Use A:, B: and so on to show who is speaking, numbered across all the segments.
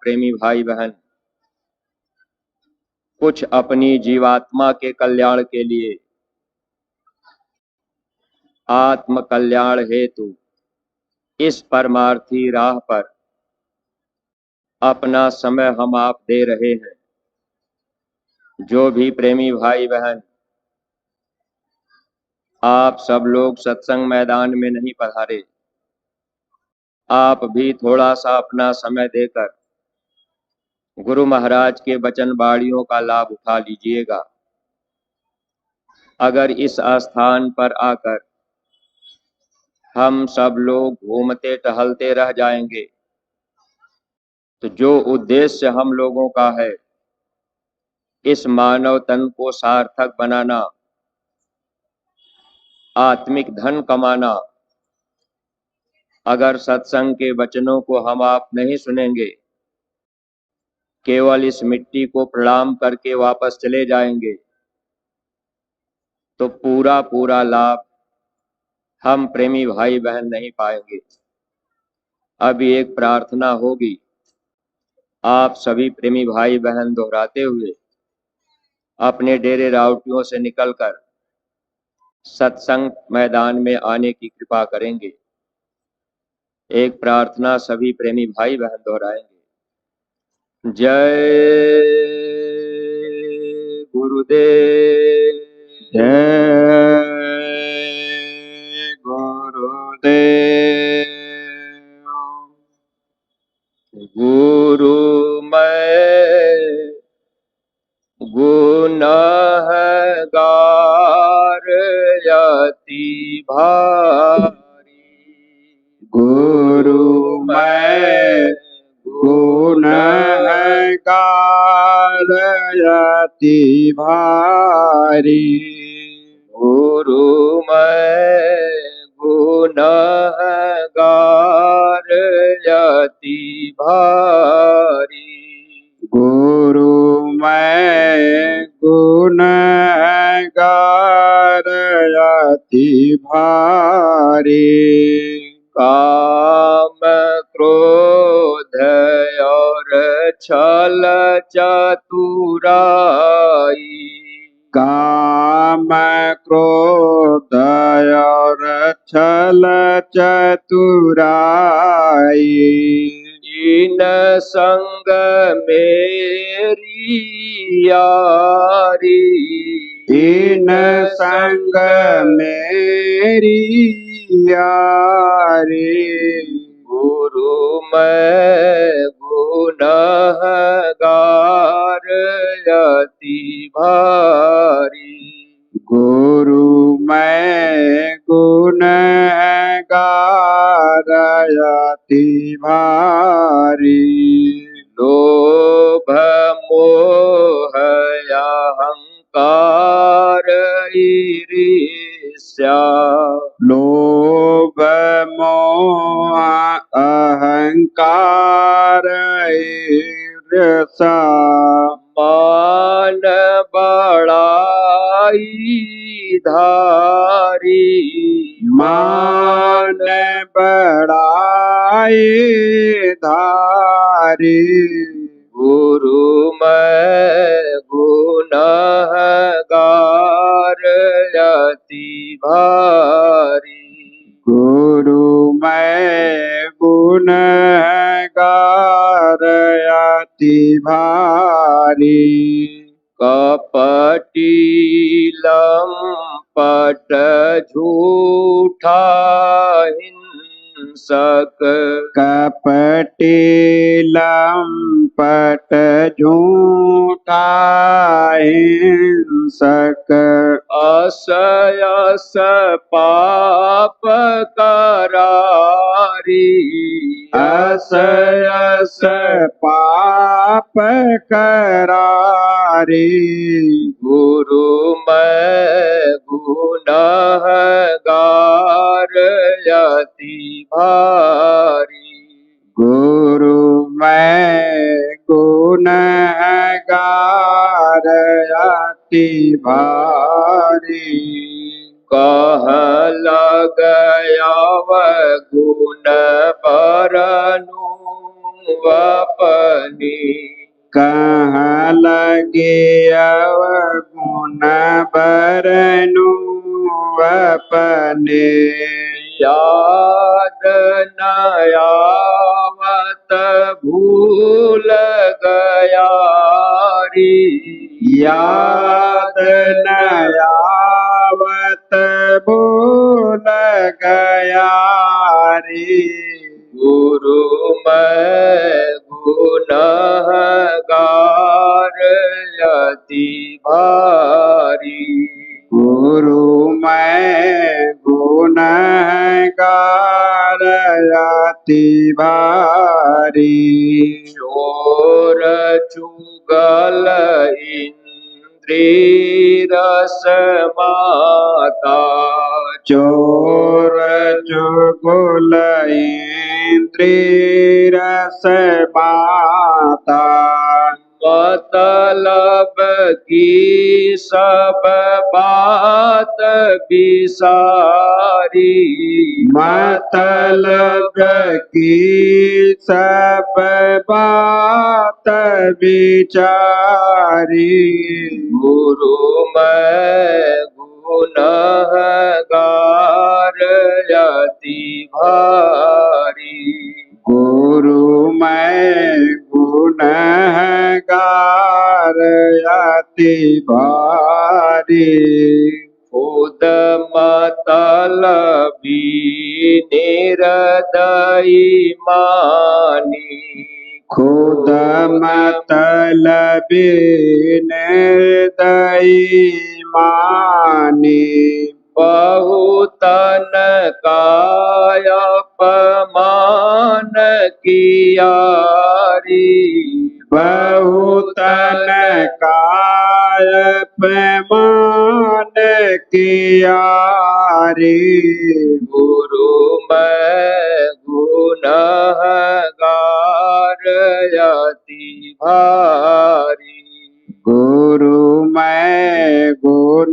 A: प्रेमी भाई बहन, कुछ अपनी जीवात्मा के कल्याण के लिए, आत्म कल्याण हेतु इस परमार्थी राह पर अपना समय हम आप दे रहे हैं। जो भी प्रेमी भाई बहन आप सब लोग सत्संग मैदान में नहीं पधारे, आप भी थोड़ा सा अपना समय देकर गुरु महाराज के वचन वाणियों का लाभ उठा लीजिएगा। अगर इस स्थान पर आकर हम सब लोग घूमते टहलते रह जाएंगे तो जो उद्देश्य हम लोगों का है, इस मानव तन को सार्थक बनाना, आत्मिक धन कमाना, अगर सत्संग के वचनों को हम आप नहीं सुनेंगे, केवल इस मिट्टी को प्रणाम करके वापस चले जाएंगे, तो पूरा पूरा लाभ हम प्रेमी भाई बहन नहीं पाएंगे। अभी एक प्रार्थना होगी, आप सभी प्रेमी भाई बहन दोहराते हुए अपने डेरे राउटियों से निकलकर सत्संग मैदान में आने की कृपा करेंगे। एक प्रार्थना सभी प्रेमी भाई बहन दोहराएंगे। जय गुरुदेव,
B: जय गुरुदेव।
A: गुरुमय गुनहगार यति भारी,
B: गुरुमय गुनहगार यति भारी,
A: गुरुमय गुनहगार यति भारी,
B: गुरुमय गुनहगार यति भारी,
A: काम क्रोध और छल चतुराई,
B: काम क्रोध और छल चतुराई,
A: इन संग मेरी यारी,
B: इन संग मेरी यारी,
A: गुरुमय गुनहगार यति भारी,
B: गुरुमय गुनहगार यति भारी,
A: लोभ मोह अहंकार ईर्ष्या,
B: लोभ मोह अहंकार ईर्ष्या,
A: मान बड़ाई धारी,
B: मान बड़ाई धारी,
A: गुरुमय गुनहगार यति भारी,
B: गुरुमय गुनहगार यति भारी,
A: कपटी लंपट झूठा हिंसक,
B: कपटी लंपट झूठा हिंसक,
A: असयस पाप करारी,
B: असयस पाप करारी,
A: गुरुमय गुनहगार यति भारी,
B: गुरुमय गुनहगार यति भारी,
A: कह लग अवगुण बरनु अपनी,
B: कहाँ लगे अवगुण बरनु अपने
A: याद न आवत भूल गया रे
B: याद न आवत भूल गया रे
A: गुरु मैं गुनहगार अति भारी
B: गुरु मैं गुनहगार अति भारी
A: चोर चुगल इंद्री रस माता
B: चोर चुगल इंद्री रस माता
A: मतलब की सब बात बिसारी
B: मतलब की सब बात विचारी
A: गुरु मैं गुनहगार अति भारी
B: गुरु मैं गुनहगार अति भारी
A: खुद मतलबी निर्दयी मानी
B: खुद मतलबी निर्दयी मानी
A: बहुतन काय अपमान किया रे
B: बहुतन काय अपमान किया रे
A: गुरु मैं गुनहगार अति भारी
B: गुरु मैं गुनहगार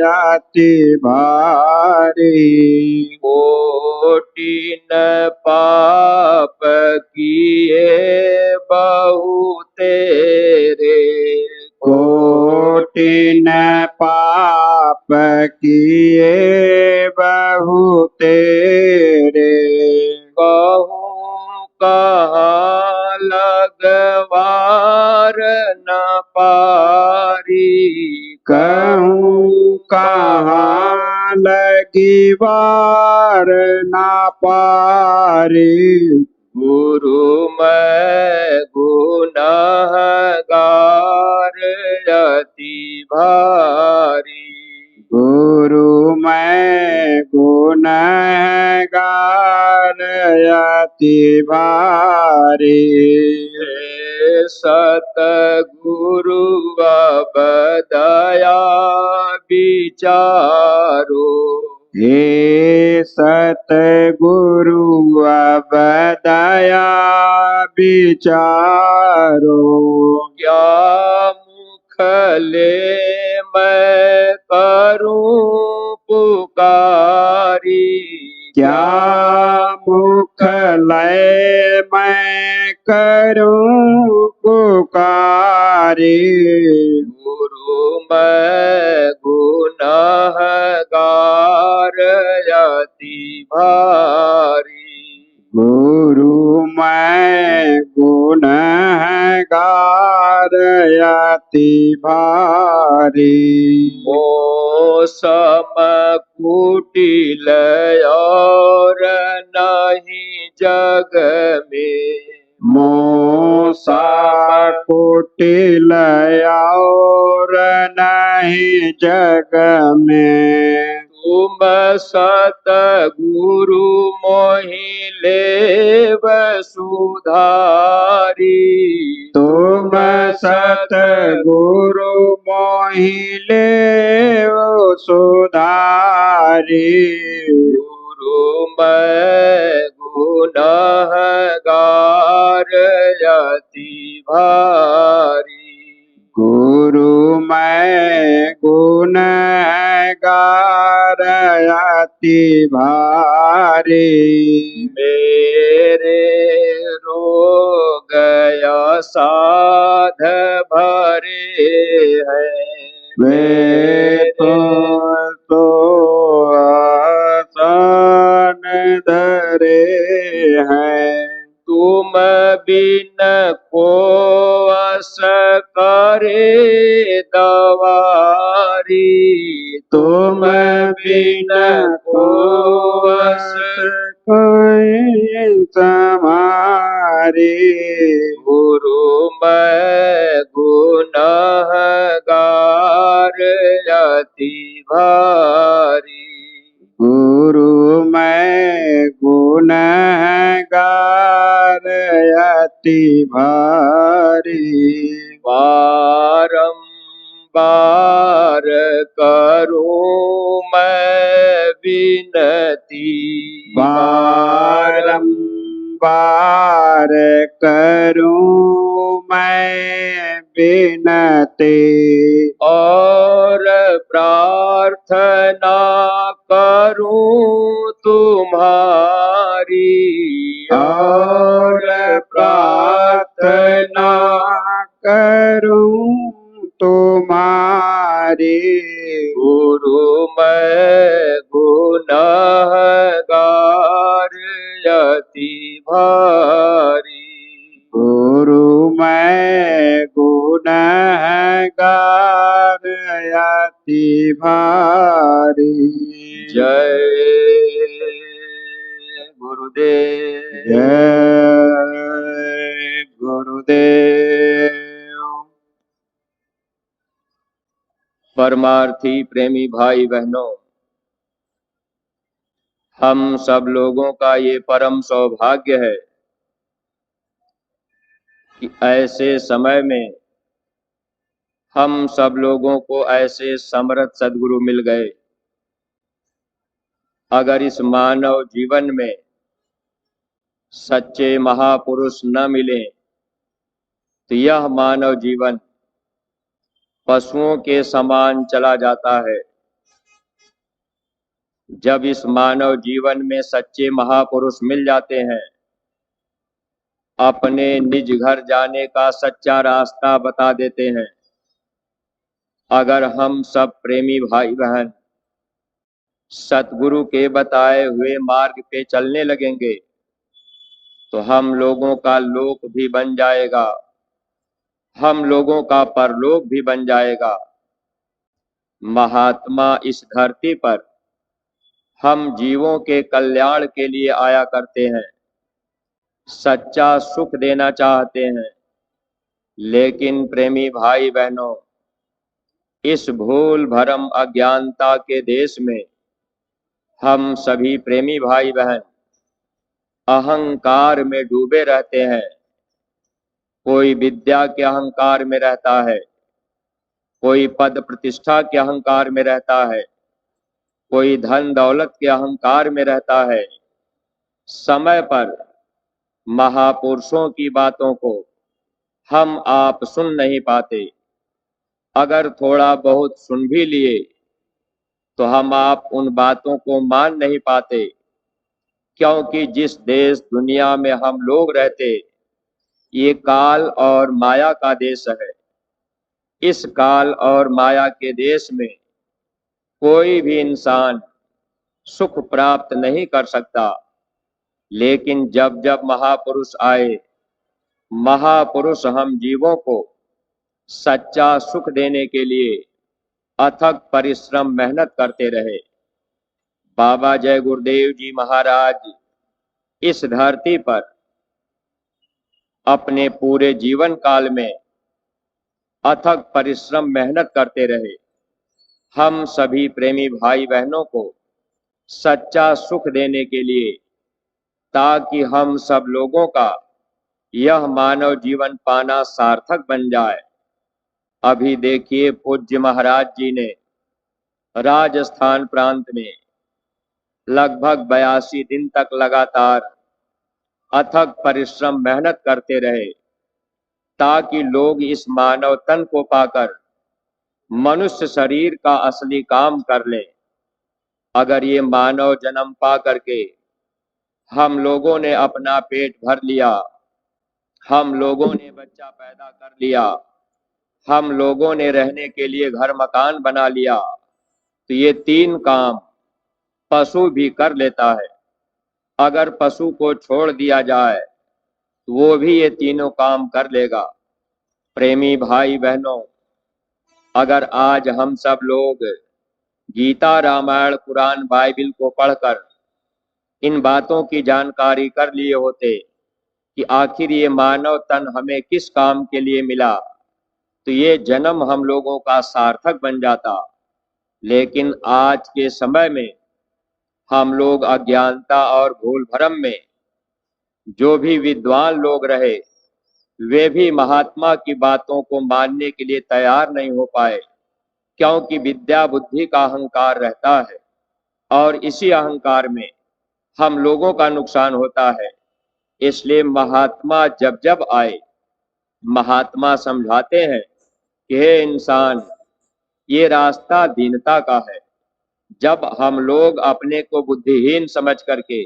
B: अति भारी
A: कोटिन पाप किए बहु तेरे
B: कोटिन पाप किए बहु तेरे
A: कहूँ कहाँ लगवार न पारी
B: कहूँ कहाँ लगी वार ना पारी
A: गुरु मैं गुनहगार अति भारी
B: गुरु मैं गुनहगार अति भारी
A: सतगुरु अब दया विचारो
B: हे सतगुरु अब दया विचारो
A: क्या मुख ले मैं करूं पुकारी
B: क्या मुख लय मैं करूं पुकारी
A: गुरु मैं गुनहगार अति भारी
B: गुरु मैं गुनहगार अति भारी
A: मौसम कुटिल और नहीं जग में
B: मोसा कुटिल और नहीं जग में
A: तुम सतगुरु मोहि लेव सुधारी
B: तुम सतगुरु मोहि लेव सुधारी
A: गुरु मैं गुनहगार अति भारी
B: गुरु मैं गुनहगार अति भारी
A: मेरे रो प्रसाद भरे हैं।
B: वे तो आसन धरे हैं।
A: तुम बिन को अस करे दवारी,
B: तुम बिन को अस कोई समारी।
A: गुरु मैं गुनहगार अति भारी।
B: गुरु मैं गुनहगार अति भारी।
A: बारंबार करूं मैं विनती,
B: बारंबार करूं मैं विनती।
A: और प्रार्थना करूं तुम्हारी,
B: और प्रार्थना करूं तुम्हारी।
A: गुरु मैं गुनहगार अति भारी।
B: गुरु मैं गुनहगार अति भारी।
A: जय गुरुदेव।
B: जय गुरुदेव।
A: परमार्थी प्रेमी भाई बहनों, हम सब लोगों का ये परम सौभाग्य है कि ऐसे समय में हम सब लोगों को ऐसे समर्थ सद्गुरु मिल गए। अगर इस मानव जीवन में सच्चे महापुरुष न मिले तो यह मानव जीवन पशुओं के समान चला जाता है। जब इस मानव जीवन में सच्चे महापुरुष मिल जाते हैं, अपने निज घर जाने का सच्चा रास्ता बता देते हैं। अगर हम सब प्रेमी भाई बहन सतगुरु के बताए हुए मार्ग पे चलने लगेंगे तो हम लोगों का लोक भी बन जाएगा, हम लोगों का परलोक भी बन जाएगा। महात्मा इस धरती पर हम जीवों के कल्याण के लिए आया करते हैं, सच्चा सुख देना चाहते हैं। लेकिन प्रेमी भाई बहनों, इस भूल भरम अज्ञानता के देश में हम सभी प्रेमी भाई बहन अहंकार में डूबे रहते हैं। कोई विद्या के अहंकार में रहता है, कोई पद प्रतिष्ठा के अहंकार में रहता है, कोई धन दौलत के अहंकार में रहता है। समय पर महापुरुषों की बातों को हम आप सुन नहीं पाते। अगर थोड़ा बहुत सुन भी लिए तो हम आप उन बातों को मान नहीं पाते, क्योंकि जिस देश दुनिया में हम लोग रहते ये काल और माया का देश है। इस काल और माया के देश में कोई भी इंसान सुख प्राप्त नहीं कर सकता। लेकिन जब जब महापुरुष आए, महापुरुष हम जीवों को सच्चा सुख देने के लिए अथक परिश्रम मेहनत करते रहे। बाबा जय गुरुदेव जी महाराज इस धरती पर अपने पूरे जीवन काल में अथक परिश्रम मेहनत करते रहे, हम सभी प्रेमी भाई बहनों को सच्चा सुख देने के लिए, ताकि हम सब लोगों का यह मानव जीवन पाना सार्थक बन जाए। अभी देखिए, पूज्य महाराज जी ने राजस्थान प्रांत में लगभग 82 दिन तक लगातार अथक परिश्रम मेहनत करते रहे, ताकि लोग इस मानव तन को पाकर मनुष्य शरीर का असली काम कर लें। अगर ये मानव जन्म पा करके हम लोगों ने अपना पेट भर लिया, हम लोगों ने बच्चा पैदा कर लिया, हम लोगों ने रहने के लिए घर मकान बना लिया, तो ये 3 काम पशु भी कर लेता है। अगर पशु को छोड़ दिया जाए तो वो भी ये तीनों काम कर लेगा। प्रेमी भाई बहनों, अगर आज हम सब लोग गीता, रामायण, कुरान, बाइबिल को पढ़कर इन बातों की जानकारी कर लिए होते कि आखिर ये मानव तन हमें किस काम के लिए मिला, तो ये जन्म हम लोगों का सार्थक बन जाता। लेकिन आज के समय में हम लोग अज्ञानता और भूल भ्रम में, जो भी विद्वान लोग रहे वे भी महात्मा की बातों को मानने के लिए तैयार नहीं हो पाए, क्योंकि विद्या बुद्धि का अहंकार रहता है और इसी अहंकार में हम लोगों का नुकसान होता है। इसलिए महात्मा जब जब आए, महात्मा समझाते हैं कि हे इंसान, ये रास्ता दीनता का है। जब हम लोग अपने को बुद्धिहीन समझ करके,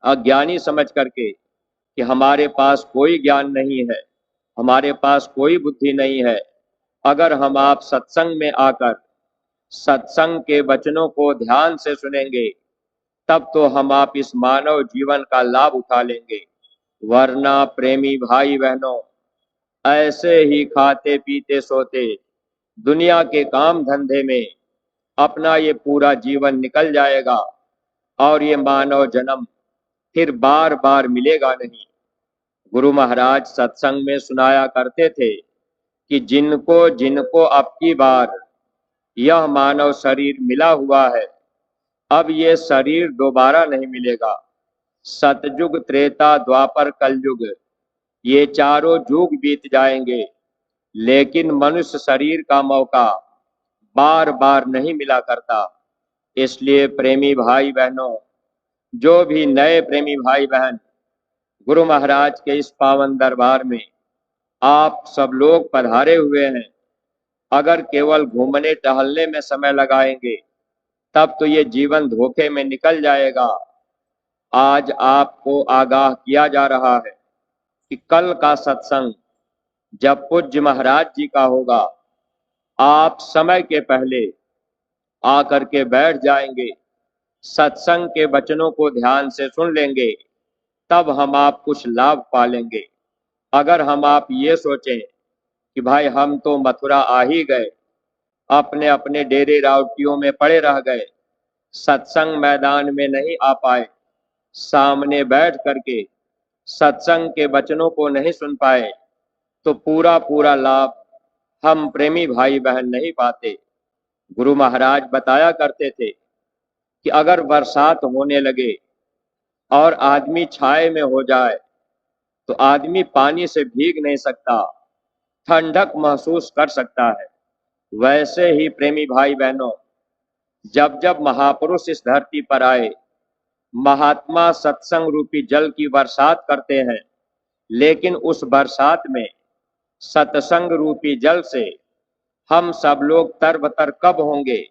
A: अज्ञानी समझ करके कि हमारे पास कोई ज्ञान नहीं है, हमारे पास कोई बुद्धि नहीं है, अगर हम आप सत्संग में आकर सत्संग के वचनों को ध्यान से सुनेंगे, तब तो हम आप इस मानव जीवन का लाभ उठा लेंगे। वरना प्रेमी भाई बहनों, ऐसे ही खाते पीते सोते दुनिया के काम धंधे में अपना ये पूरा जीवन निकल जाएगा और ये मानव जन्म फिर बार बार मिलेगा नहीं। गुरु महाराज सत्संग में सुनाया करते थे कि जिनको जिनको अब की बार यह मानव शरीर मिला हुआ है, अब ये शरीर दोबारा नहीं मिलेगा। सतयुग, त्रेता, द्वापर, कलयुग, ये चारों युग बीत जाएंगे, लेकिन मनुष्य शरीर का मौका बार बार नहीं मिला करता। इसलिए प्रेमी भाई बहनों, जो भी नए प्रेमी भाई बहन गुरु महाराज के इस पावन दरबार में आप सब लोग पधारे हुए हैं, अगर केवल घूमने टहलने में समय लगाएंगे तब तो ये जीवन धोखे में निकल जाएगा। आज आपको आगाह किया जा रहा है कि कल का सत्संग जब पूज्य महाराज जी का होगा, आप समय के पहले आकर के बैठ जाएंगे, सत्संग के वचनों को ध्यान से सुन लेंगे, तब हम आप कुछ लाभ पालेंगे। अगर हम आप ये सोचें कि भाई हम तो मथुरा आ ही गए, अपने अपने डेरे रावटियों में पड़े रह गए, सत्संग मैदान में नहीं आ पाए, सामने बैठ करके सत्संग के वचनों को नहीं सुन पाए, तो पूरा पूरा लाभ हम प्रेमी भाई बहन नहीं पाते। गुरु महाराज बताया करते थे कि अगर बरसात होने लगे और आदमी छाए में हो जाए तो आदमी पानी से भीग नहीं सकता, ठंडक महसूस कर सकता है। वैसे ही प्रेमी भाई बहनों, जब जब महापुरुष इस धरती पर आए, महात्मा सत्संग रूपी जल की बरसात करते हैं, लेकिन उस बरसात में सत्संग रूपी जल से हम सब लोग तरबतर कब होंगे,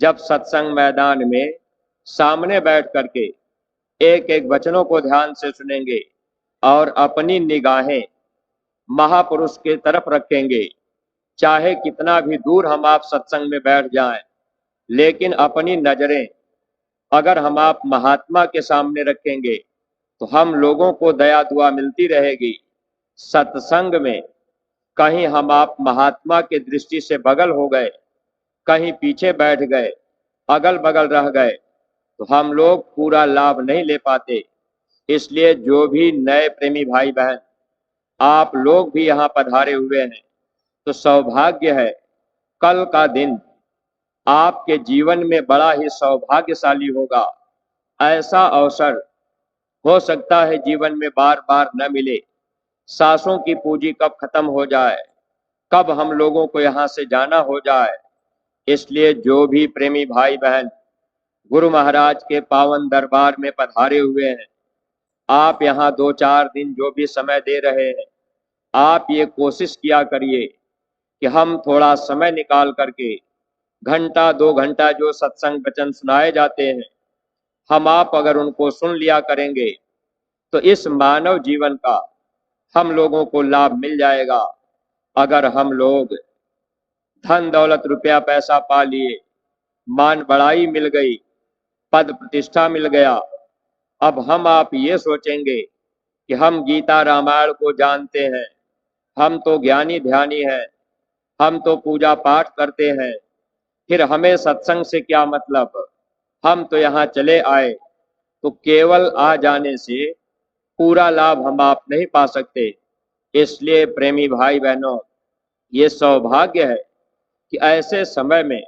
A: जब सत्संग मैदान में सामने बैठ करके एक एक वचनों को ध्यान से सुनेंगे और अपनी निगाहें महापुरुष के तरफ रखेंगे। चाहे कितना भी दूर हम आप सत्संग में बैठ जाएं, लेकिन अपनी नजरें अगर हम आप महात्मा के सामने रखेंगे तो हम लोगों को दया दुआ मिलती रहेगी। सत्संग में कहीं हम आप महात्मा के दृष्टि से बगल हो गए, कहीं पीछे बैठ गए, अगल बगल रह गए, तो हम लोग पूरा लाभ नहीं ले पाते। इसलिए जो भी नए प्रेमी भाई बहन आप लोग भी यहाँ पधारे हुए हैं, तो सौभाग्य है, कल का दिन आपके जीवन में बड़ा ही सौभाग्यशाली होगा। ऐसा अवसर हो सकता है जीवन में बार बार न मिले। सांसों की पूंजी कब खत्म हो जाए, कब हम लोगों को यहाँ से जाना हो जाए। इसलिए जो भी प्रेमी भाई बहन गुरु महाराज के पावन दरबार में पधारे हुए हैं, आप यहाँ 2-4 दिन जो भी समय दे रहे हैं, आप ये कोशिश किया करिए कि हम थोड़ा समय निकाल करके घंटा 2 घंटा जो सत्संग वचन सुनाए जाते हैं, हम आप अगर उनको सुन लिया करेंगे तो इस मानव जीवन का हम लोगों को लाभ मिल जाएगा। अगर हम लोग धन दौलत रुपया पैसा पा लिए, मान बढ़ाई मिल गई, पद प्रतिष्ठा मिल गया, अब हम आप ये सोचेंगे कि हम गीता रामायण को जानते हैं, हम तो ज्ञानी ध्यानी हैं, हम तो पूजा पाठ करते हैं, फिर हमें सत्संग से क्या मतलब, हम तो यहाँ चले आए। तो केवल आ जाने से पूरा लाभ हम आप नहीं पा सकते। इसलिए प्रेमी भाई बहनों, ये सौभाग्य है कि ऐसे समय में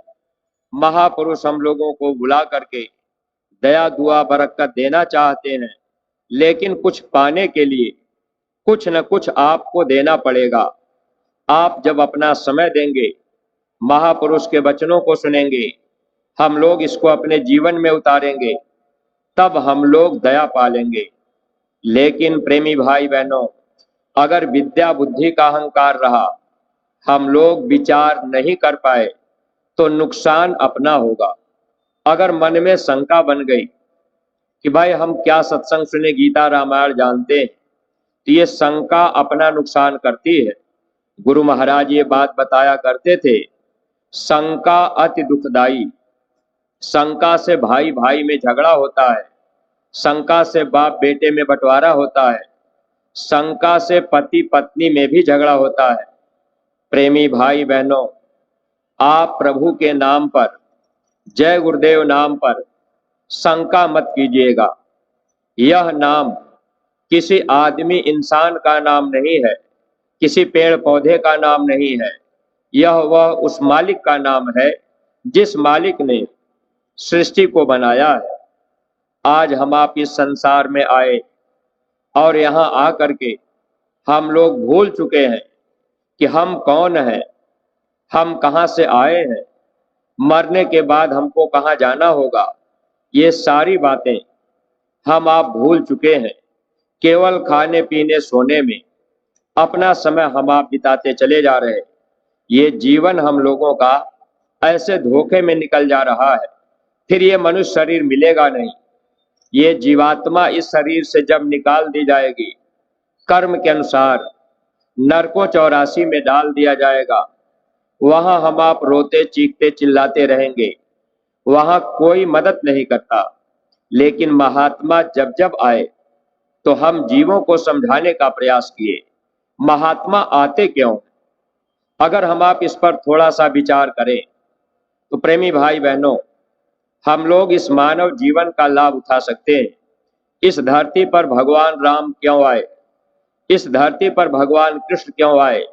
A: महापुरुष हम लोगों को बुला करके दया दुआ बरकत देना चाहते हैं, लेकिन कुछ पाने के लिए कुछ न कुछ आपको देना पड़ेगा। आप जब अपना समय देंगे, महापुरुष के वचनों को सुनेंगे, हम लोग इसको अपने जीवन में उतारेंगे, तब हम लोग दया पालेंगे। लेकिन प्रेमी भाई बहनों, अगर विद्या बुद्धि का अहंकार रहा, हम लोग विचार नहीं कर पाए, तो नुकसान अपना होगा। अगर मन में शंका बन गई कि भाई हम क्या सत्संग सुने, गीता रामायण जानते हैं, तो ये शंका अपना नुकसान करती है। गुरु महाराज ये बात बताया करते थे, शंका अति दुखदाई। शंका से भाई भाई में झगड़ा होता है, शंका से बाप बेटे में बंटवारा होता है, शंका से पति पत्नी में भी झगड़ा होता है। प्रेमी भाई बहनों, आप प्रभु के नाम पर, जय गुरुदेव नाम पर शंका मत कीजिएगा। यह नाम किसी आदमी इंसान का नाम नहीं है, किसी पेड़ पौधे का नाम नहीं है, यह वह उस मालिक का नाम है जिस मालिक ने सृष्टि को बनाया है। आज हम आप इस संसार में आए और यहाँ आकर के हम लोग भूल चुके हैं कि हम कौन हैं, हम कहाँ से आए हैं, मरने के बाद हमको कहाँ जाना होगा। ये सारी बातें हम आप भूल चुके हैं। केवल खाने पीने सोने में अपना समय हम आप बिताते चले जा रहे हैं। ये जीवन हम लोगों का ऐसे धोखे में निकल जा रहा है। फिर ये मनुष्य शरीर मिलेगा नहीं। ये जीवात्मा इस शरीर से जब निकाल दी जाएगी, कर्म के अनुसार नरकों 84 में डाल दिया जाएगा। वहां हम आप रोते चीखते चिल्लाते रहेंगे, वहां कोई मदद नहीं करता। लेकिन महात्मा जब जब आए तो हम जीवों को समझाने का प्रयास किए। महात्मा आते क्यों? अगर हम आप इस पर थोड़ा सा विचार करें तो प्रेमी भाई बहनों, हम लोग इस मानव जीवन का लाभ उठा सकते हैं। इस धरती पर भगवान राम क्यों आए? इस धरती पर भगवान कृष्ण क्यों आए?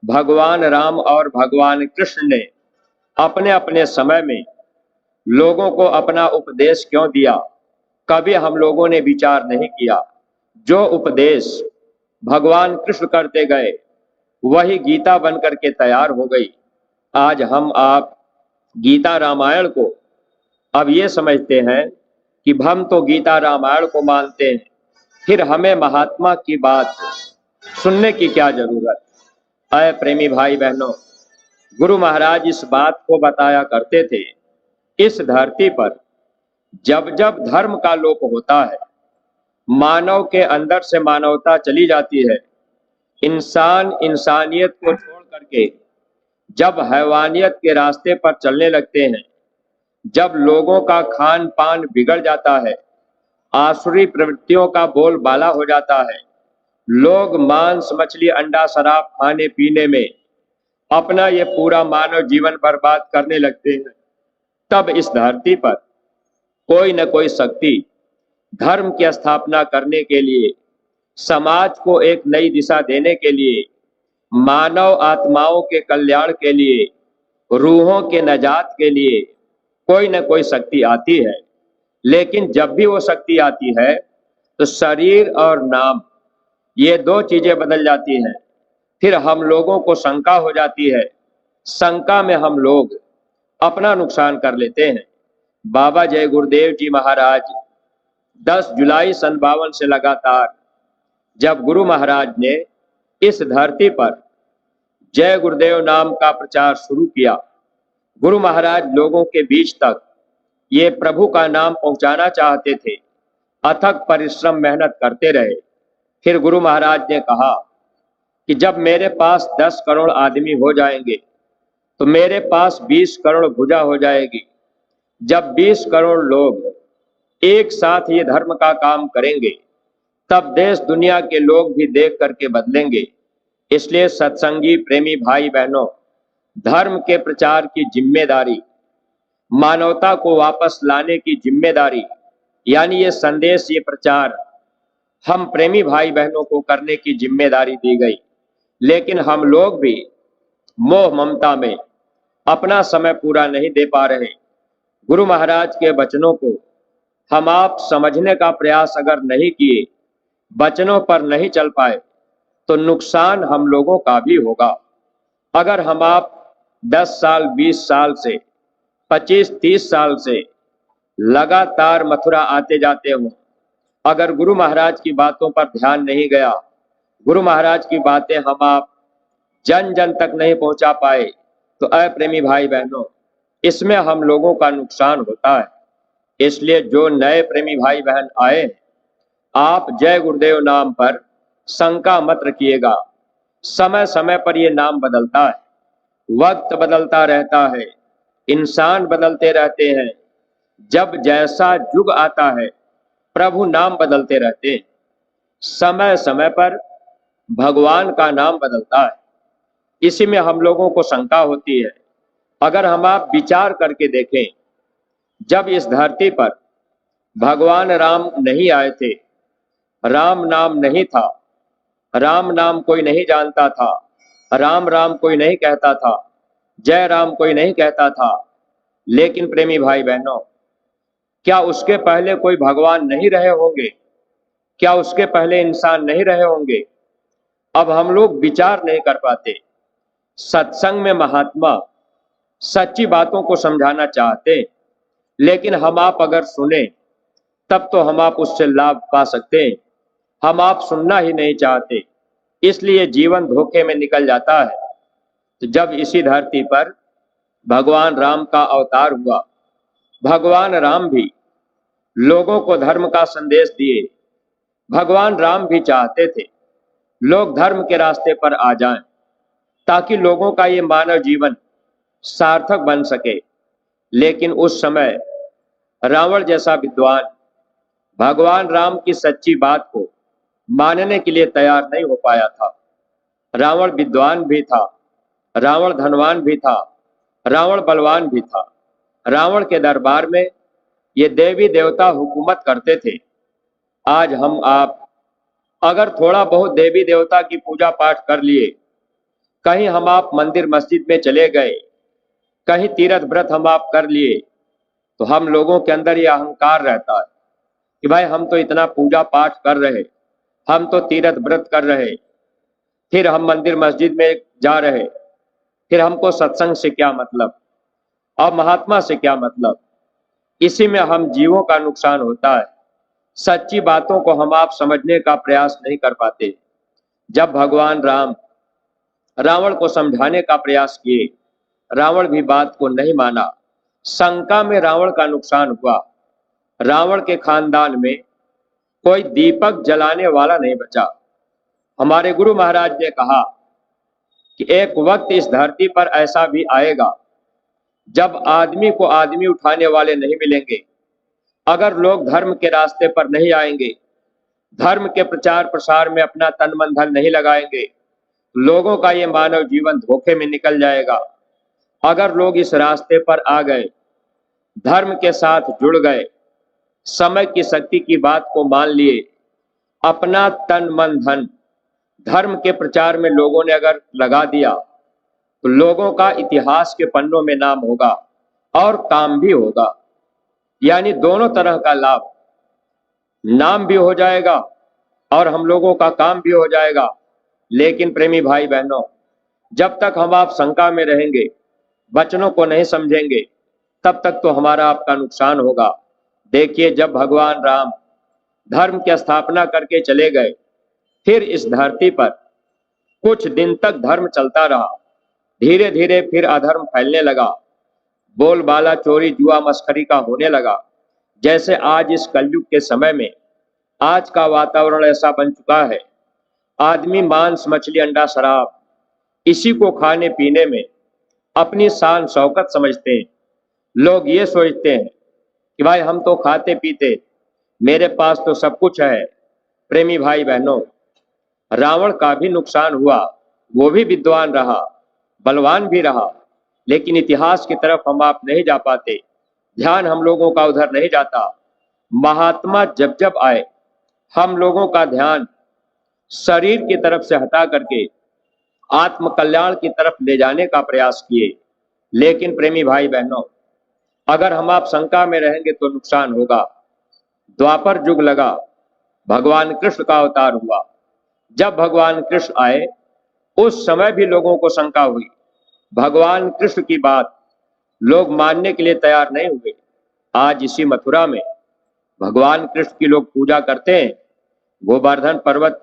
A: भगवान राम और भगवान कृष्ण ने अपने अपने समय में लोगों को अपना उपदेश क्यों दिया? कभी हम लोगों ने विचार नहीं किया। जो उपदेश भगवान कृष्ण करते गए, वही गीता बन करके तैयार हो गई। आज हम आप गीता रामायण को अब ये समझते हैं कि हम तो गीता रामायण को मानते हैं, फिर हमें महात्मा की बात सुनने की क्या जरूरत? अय प्रेमी भाई बहनों, गुरु महाराज इस बात को बताया करते थे, इस धरती पर जब जब धर्म का लोप होता है, मानव के अंदर से मानवता चली जाती है, इंसान इंसानियत को छोड़ करके जब हैवानियत के रास्ते पर चलने लगते हैं, जब लोगों का खान पान बिगड़ जाता है, आसुरी प्रवृत्तियों का बोलबाला हो जाता है, लोग मांस मछली अंडा शराब खाने पीने में अपना ये पूरा मानव जीवन बर्बाद करने लगते हैं, तब इस धरती पर कोई न कोई शक्ति धर्म की स्थापना करने के लिए, समाज को एक नई दिशा देने के लिए, मानव आत्माओं के कल्याण के लिए, रूहों के नजात के लिए कोई न कोई शक्ति आती है। लेकिन जब भी वो शक्ति आती है तो शरीर और नाम, ये दो चीजें बदल जाती हैं। फिर हम लोगों को शंका हो जाती है, शंका में हम लोग अपना नुकसान कर लेते हैं। बाबा जय गुरुदेव जी महाराज 10 जुलाई 52 से लगातार जब गुरु महाराज ने इस धरती पर जय गुरुदेव नाम का प्रचार शुरू किया, गुरु महाराज लोगों के बीच तक ये प्रभु का नाम पहुंचाना चाहते थे। अथक परिश्रम मेहनत करते रहे, फिर गुरु महाराज ने कहा कि जब मेरे पास 10 करोड़ आदमी हो जाएंगे तो मेरे पास 20 करोड़ भुजा हो जाएगी। जब 20 करोड़ लोग एक साथ ये धर्म का काम करेंगे तब देश दुनिया के लोग भी देख करके बदलेंगे। इसलिए सत्संगी प्रेमी भाई बहनों, धर्म के प्रचार की जिम्मेदारी, मानवता को वापस लाने की जिम्मेदारी, यानी ये संदेश, ये प्रचार हम प्रेमी भाई बहनों को करने की जिम्मेदारी दी गई। लेकिन हम लोग भी मोह ममता में अपना समय पूरा नहीं दे पा रहे। गुरु महाराज के वचनों को हम आप समझने का प्रयास अगर नहीं किए, वचनों पर नहीं चल पाए, तो नुकसान हम लोगों का भी होगा। अगर हम आप 10 साल, 20 साल से, 25-30 साल से लगातार मथुरा आते जाते हों, अगर गुरु महाराज की बातों पर ध्यान नहीं गया, गुरु महाराज की बातें हम आप जन जन तक नहीं पहुंचा पाए, तो प्रेमी भाई बहनों, इसमें हम लोगों का नुकसान होता है। इसलिए जो नए प्रेमी भाई बहन आए, आप जय गुरुदेव नाम पर शंका मत रखिएगा। समय समय पर ये नाम बदलता है, वक्त बदलता रहता है, इंसान बदलते रहते हैं। जब जैसा युग आता है, प्रभु नाम बदलते रहते हैं। समय समय पर भगवान का नाम बदलता है। इसी में हम लोगों को शंका होती है। अगर हम आप विचार करके देखें, जब इस धरती पर भगवान राम नहीं आए थे, राम नाम नहीं था, राम नाम कोई नहीं जानता था, राम राम कोई नहीं कहता था, जय राम कोई नहीं कहता था, लेकिन प्रेमी भाई बहनों, क्या उसके पहले कोई भगवान नहीं रहे होंगे? क्या उसके पहले इंसान नहीं रहे होंगे? अब हम लोग विचार नहीं कर पाते। सत्संग में महात्मा सच्ची बातों को समझाना चाहते, लेकिन हम आप अगर सुने तब तो हम आप उससे लाभ पा सकते हैं। हम आप सुनना ही नहीं चाहते, इसलिए जीवन धोखे में निकल जाता है। तो जब इसी धरती पर भगवान राम का अवतार हुआ, भगवान राम भी लोगों को धर्म का संदेश दिए। भगवान राम भी चाहते थे लोग धर्म के रास्ते पर आ जाएं, ताकि लोगों का ये मानव जीवन सार्थक बन सके। लेकिन उस समय रावण जैसा विद्वान भगवान राम की सच्ची बात को मानने के लिए तैयार नहीं हो पाया था। रावण विद्वान भी था, रावण धनवान भी था, रावण बलवान भी था। रावण के दरबार में ये देवी देवता हुकूमत करते थे। आज हम आप अगर थोड़ा बहुत देवी देवता की पूजा पाठ कर लिए, कहीं हम आप मंदिर मस्जिद में चले गए, कहीं तीर्थ व्रत हम आप कर लिए, तो हम लोगों के अंदर ये अहंकार रहता है कि भाई हम तो इतना पूजा पाठ कर रहे, हम तो तीर्थ व्रत कर रहे, फिर हम मंदिर मस्जिद में जा रहे, फिर हमको सत्संग से क्या मतलब और महात्मा से क्या मतलब। इसी में हम जीवों का नुकसान होता है। सच्ची बातों को हम आप समझने का प्रयास नहीं कर पाते। जब भगवान राम रावण को समझाने का प्रयास किए, रावण भी बात को नहीं माना। शंका में रावण का नुकसान हुआ। रावण के खानदान में कोई दीपक जलाने वाला नहीं बचा। हमारे गुरु महाराज ने कहा कि एक वक्त इस धरती पर ऐसा भी आएगा जब आदमी को आदमी उठाने वाले नहीं मिलेंगे। अगर लोग धर्म के रास्ते पर नहीं आएंगे, धर्म के प्रचार प्रसार में अपना तन मन धन नहीं लगाएंगे, लोगों का ये मानव जीवन धोखे में निकल जाएगा। अगर लोग इस रास्ते पर आ गए, धर्म के साथ जुड़ गए, समय की शक्ति की बात को मान लिए, अपना तन मन धन धर्म के प्रचार में लोगों ने अगर लगा दिया, तो लोगों का इतिहास के पन्नों में नाम होगा और काम भी होगा। यानी दोनों तरह का लाभ, नाम भी हो जाएगा और हम लोगों का काम भी हो जाएगा। लेकिन प्रेमी भाई बहनों, जब तक हम आप शंका में रहेंगे, वचनों को नहीं समझेंगे, तब तक तो हमारा आपका नुकसान होगा। देखिए, जब भगवान राम धर्म की स्थापना करके चले गए, फिर इस धरती पर कुछ दिन तक धर्म चलता रहा। धीरे धीरे फिर अधर्म फैलने लगा, बोलबाला, चोरी, जुआ, मस्खरी का होने लगा। जैसे आज इस कलयुग के समय में आज का वातावरण ऐसा बन चुका है, आदमी मांस मछली अंडा शराब इसी को खाने पीने में अपनी शान शौकत समझते हैं। लोग ये सोचते हैं कि भाई हम तो खाते पीते, मेरे पास तो सब कुछ है। प्रेमी भाई बहनों, रावण का भी नुकसान हुआ, वो भी विद्वान रहा, बलवान भी रहा, लेकिन इतिहास की तरफ हम आप नहीं जा पाते, ध्यान हम लोगों का उधर नहीं जाता। महात्मा जब जब आए, हम लोगों का ध्यान शरीर की तरफ से हटा करके आत्म कल्याण की तरफ ले जाने का प्रयास किए। लेकिन प्रेमी भाई बहनों, अगर हम आप शंका में रहेंगे तो नुकसान होगा। द्वापर युग लगा, भगवान कृष्ण का अवतार हुआ। जब भगवान कृष्ण आए उस समय भी लोगों को शंका हुई, भगवान कृष्ण की बात लोग मानने के लिए तैयार नहीं हुए। आज इसी मथुरा में भगवान कृष्ण की लोग पूजा करते हैं, गोवर्धन पर्वत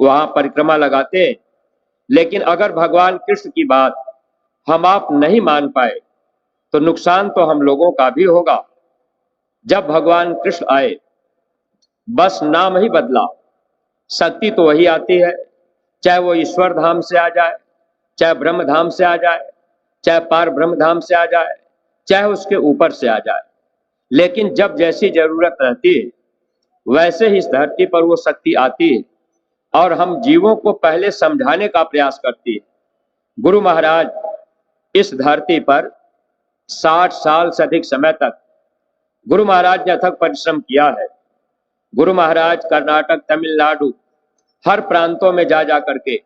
A: वहां परिक्रमा लगाते हैं, लेकिन अगर भगवान कृष्ण की बात हम आप नहीं मान पाए तो नुकसान तो हम लोगों का भी होगा। जब भगवान कृष्ण आए, बस नाम ही बदला, शक्ति तो वही आती है, चाहे वो ईश्वर धाम से आ जाए, चाहे ब्रह्म धाम से आ जाए, चाहे पार ब्रह्म धाम से आ जाए, चाहे उसके ऊपर से आ जाए। लेकिन जब जैसी जरूरत रहती है वैसे ही इस धरती पर वो शक्ति आती है और हम जीवों को पहले समझाने का प्रयास करती है। गुरु महाराज इस धरती पर 60 साल से अधिक समय तक गुरु महाराज ने अथक परिश्रम किया है। गुरु महाराज कर्नाटक, तमिलनाडु हर प्रांतों में जा करके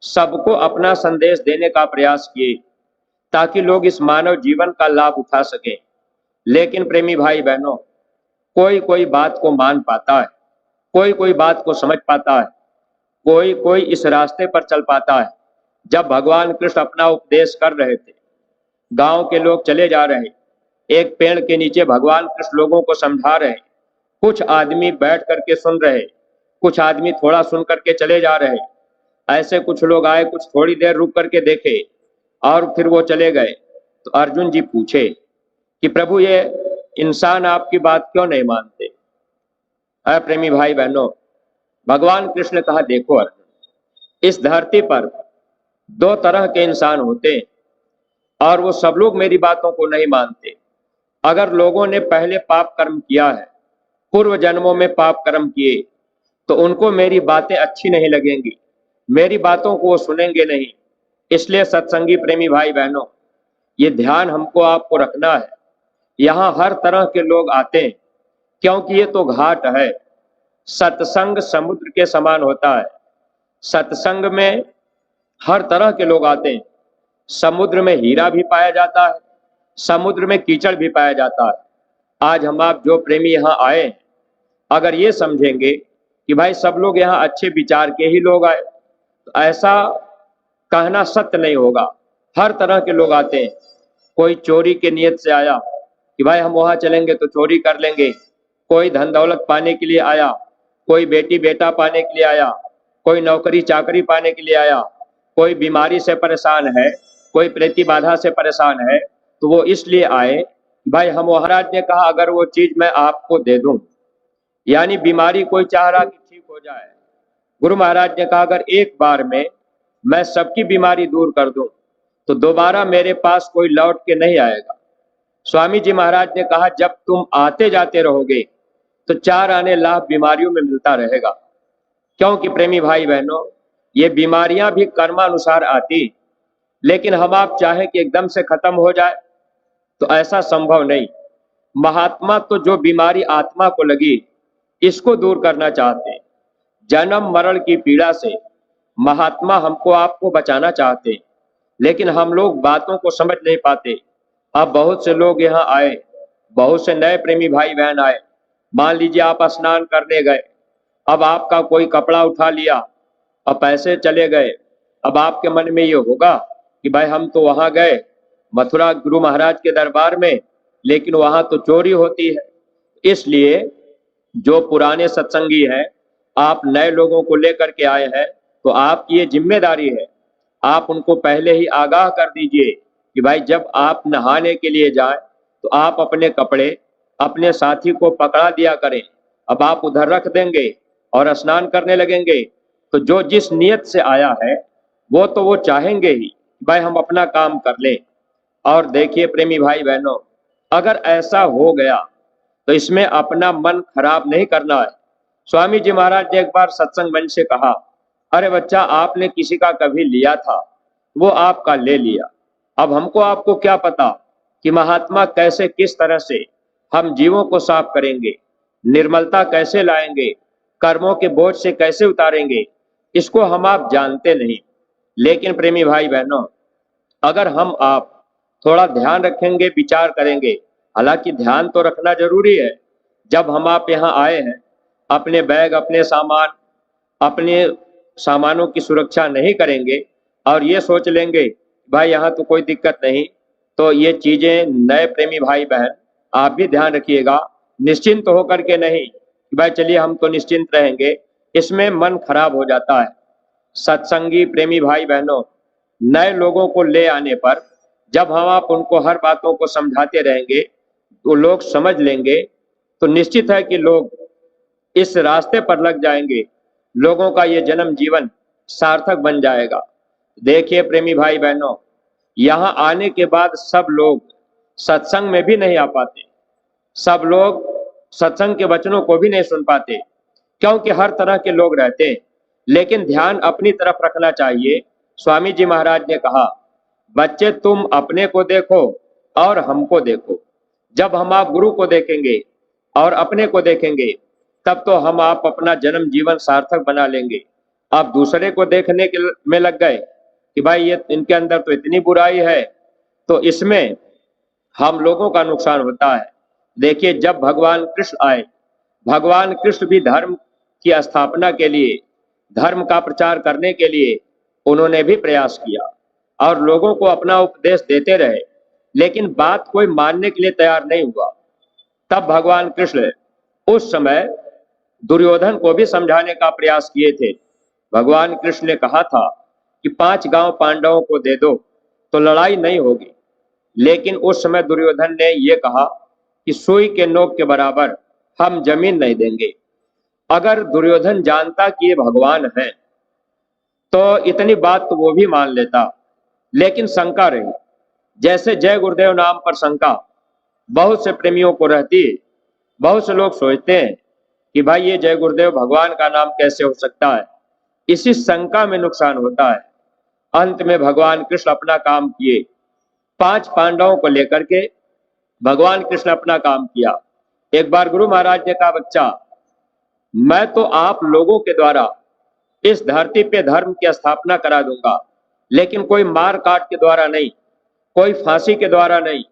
A: सबको अपना संदेश देने का प्रयास किए ताकि लोग इस मानव जीवन का लाभ उठा सकें। लेकिन प्रेमी भाई बहनों, कोई कोई बात को मान पाता है, कोई कोई बात को समझ पाता है, कोई कोई इस रास्ते पर चल पाता है। जब भगवान कृष्ण अपना उपदेश कर रहे थे, गांव के लोग चले जा रहे, एक पेड़ के नीचे भगवान कृष्ण लोगों को समझा रहे, कुछ आदमी बैठ करके सुन रहे, कुछ आदमी थोड़ा सुन करके चले जा रहे। ऐसे कुछ लोग आए, कुछ थोड़ी देर रुक करके देखे और फिर वो चले गए। तो अर्जुन जी पूछे कि प्रभु ये इंसान आपकी बात क्यों नहीं मानते? प्रेमी भाई बहनों, भगवान कृष्ण ने कहा, देखो अर्जुन, इस धरती पर दो तरह के इंसान होते हैं और वो सब लोग मेरी बातों को नहीं मानते। अगर लोगों ने पहले पाप कर्म किया है, पूर्व जन्मों में पाप कर्म किए, तो उनको मेरी बातें अच्छी नहीं लगेंगी, मेरी बातों को वो सुनेंगे नहीं। इसलिए सत्संगी प्रेमी भाई बहनों, ये ध्यान हमको आपको रखना है। यहाँ हर तरह के लोग आते हैं क्योंकि ये तो घाट है। सत्संग समुद्र के समान होता है। सत्संग में हर तरह के लोग आते हैं। समुद्र में हीरा भी पाया जाता है, समुद्र में कीचड़ भी पाया जाता है। आज हम आप जो प्रेमी यहाँ आए, अगर ये समझेंगे कि भाई सब लोग यहाँ अच्छे विचार के ही लोग आए, तो ऐसा कहना सत्य नहीं होगा। हर तरह के लोग आते हैं। कोई चोरी के नियत से आया कि भाई हम वहां चलेंगे तो चोरी कर लेंगे, कोई धन दौलत पाने के लिए आया, कोई बेटी बेटा पाने के लिए आया, कोई नौकरी चाकरी पाने के लिए आया, कोई बीमारी से परेशान है, कोई प्रतिबाधा से परेशान है, तो वो इसलिए आए भाई हम महाराज ने कहा अगर वो चीज मैं आपको दे दूं, यानी बीमारी कोई चाह रहा कि ठीक हो जाए। गुरु महाराज ने कहा अगर एक बार में मैं सबकी बीमारी दूर कर दूं तो दोबारा मेरे पास कोई लौट के नहीं आएगा। स्वामी जी महाराज ने कहा जब तुम आते जाते रहोगे तो 4 आने लाभ बीमारियों में मिलता रहेगा। क्योंकि प्रेमी भाई बहनों, ये बीमारियां भी कर्मानुसार आती, लेकिन हम आप चाहे कि एकदम से खत्म हो जाए तो ऐसा संभव नहीं। महात्मा तो जो बीमारी आत्मा को लगी इसको दूर करना चाहते हैं। जन्म मरण की पीड़ा से महात्मा हमको आपको बचाना चाहते हैं, लेकिन हम लोग बातों को समझ नहीं पाते। अब बहुत से लोग यहाँ आए, बहुत से नए प्रेमी भाई बहन आए। मान लीजिए आप स्नान करने गए, अब आपका कोई कपड़ा उठा लिया, अब पैसे चले गए। अब आपके मन में ये होगा कि भाई हम तो वहां गए मथुरा गुरु महाराज के दरबार में, लेकिन वहां तो चोरी होती है। इसलिए जो पुराने सत्संगी हैं, आप नए लोगों को लेकर के आए हैं, तो आपकी ये जिम्मेदारी है, आप उनको पहले ही आगाह कर दीजिए कि भाई जब आप नहाने के लिए जाएं तो आप अपने कपड़े अपने साथी को पकड़ा दिया करें अब आप उधर रख देंगे और स्नान करने लगेंगे, तो जो जिस नियत से आया है वो चाहेंगे ही भाई हम अपना काम कर लें। और देखिए प्रेमी भाई बहनों, अगर ऐसा हो गया तो इसमें अपना मन खराब नहीं करना है। स्वामी जी महाराज ने एक बार सत्संग मंच से कहा, अरे बच्चा, आपने किसी का कभी लिया था, वो आपका ले लिया। अब हमको आपको क्या पता कि महात्मा कैसे किस तरह से हम जीवों को साफ करेंगे, निर्मलता कैसे लाएंगे, कर्मों के बोझ से कैसे उतारेंगे, इसको हम आप जानते नहीं। लेकिन प्रेमी भाई बहनों, अगर हम आप थोड़ा ध्यान रखेंगे, विचार करेंगे, हालांकि ध्यान तो रखना जरूरी है। जब हम आप यहाँ आए हैं, अपने बैग, अपने सामानों की सुरक्षा नहीं करेंगे और ये सोच लेंगे भाई यहाँ तो कोई दिक्कत नहीं, तो ये चीजें नए प्रेमी भाई बहन आप भी ध्यान रखिएगा, निश्चिंत होकर के नहीं कि भाई चलिए हम तो निश्चिंत रहेंगे, इसमें मन खराब हो जाता है। सत्संगी प्रेमी भाई बहनों, नए लोगों को ले आने पर जब हम आप उनको हर बातों को समझाते रहेंगे तो लोग समझ लेंगे, तो निश्चित है कि लोग इस रास्ते पर लग जाएंगे, लोगों का ये जन्म जीवन सार्थक बन जाएगा। देखिए प्रेमी भाई बहनों, यहाँ आने के बाद सब लोग सत्संग में भी नहीं आ पाते, सब लोग सत्संग के वचनों को भी नहीं सुन पाते, क्योंकि हर तरह के लोग रहते हैं। लेकिन ध्यान अपनी तरफ रखना चाहिए। स्वामी जी महाराज ने कहा, बच्चे तुम अपने को देखो और हमको देखो। जब हम आप गुरु को देखेंगे और अपने को देखेंगे, तब तो हम आप अपना जन्म जीवन सार्थक बना लेंगे। आप दूसरे को देखने के में लग गए कि भाई ये इनके अंदर तो इतनी बुराई है, तो इसमें हम लोगों का नुकसान होता है। देखिए, जब भगवान कृष्ण आए, भगवान कृष्ण भी धर्म की स्थापना के लिए, धर्म का प्रचार करने के लिए उन्होंने भी प्रयास किया और लोगों को अपना उपदेश देते रहे, लेकिन बात कोई मानने के लिए तैयार नहीं हुआ। तब भगवान कृष्ण उस समय दुर्योधन को भी समझाने का प्रयास किए थे। भगवान कृष्ण ने कहा था कि 5 गांव पांडवों को दे दो तो लड़ाई नहीं होगी, लेकिन उस समय दुर्योधन ने यह कहा कि सुई के नोक के बराबर हम जमीन नहीं देंगे। अगर दुर्योधन जानता कि ये भगवान है तो इतनी बात तो वो भी मान लेता, लेकिन शंका रही। जैसे जय गुरुदेव नाम पर शंका बहुत से प्रेमियों को रहती है। बहुत से लोग सोचते हैं कि भाई ये जय गुरुदेव भगवान का नाम कैसे हो सकता है, इसी शंका में नुकसान होता है। अंत में भगवान कृष्ण अपना काम किए, 5 पांडवों को लेकर के भगवान कृष्ण अपना काम किया। एक बार गुरु महाराज ने कहा, बच्चा, मैं तो आप लोगों के द्वारा इस धरती पे धर्म की स्थापना करा दूंगा, लेकिन कोई मार काट के द्वारा नहीं, कोई फांसी के द्वारा नहीं,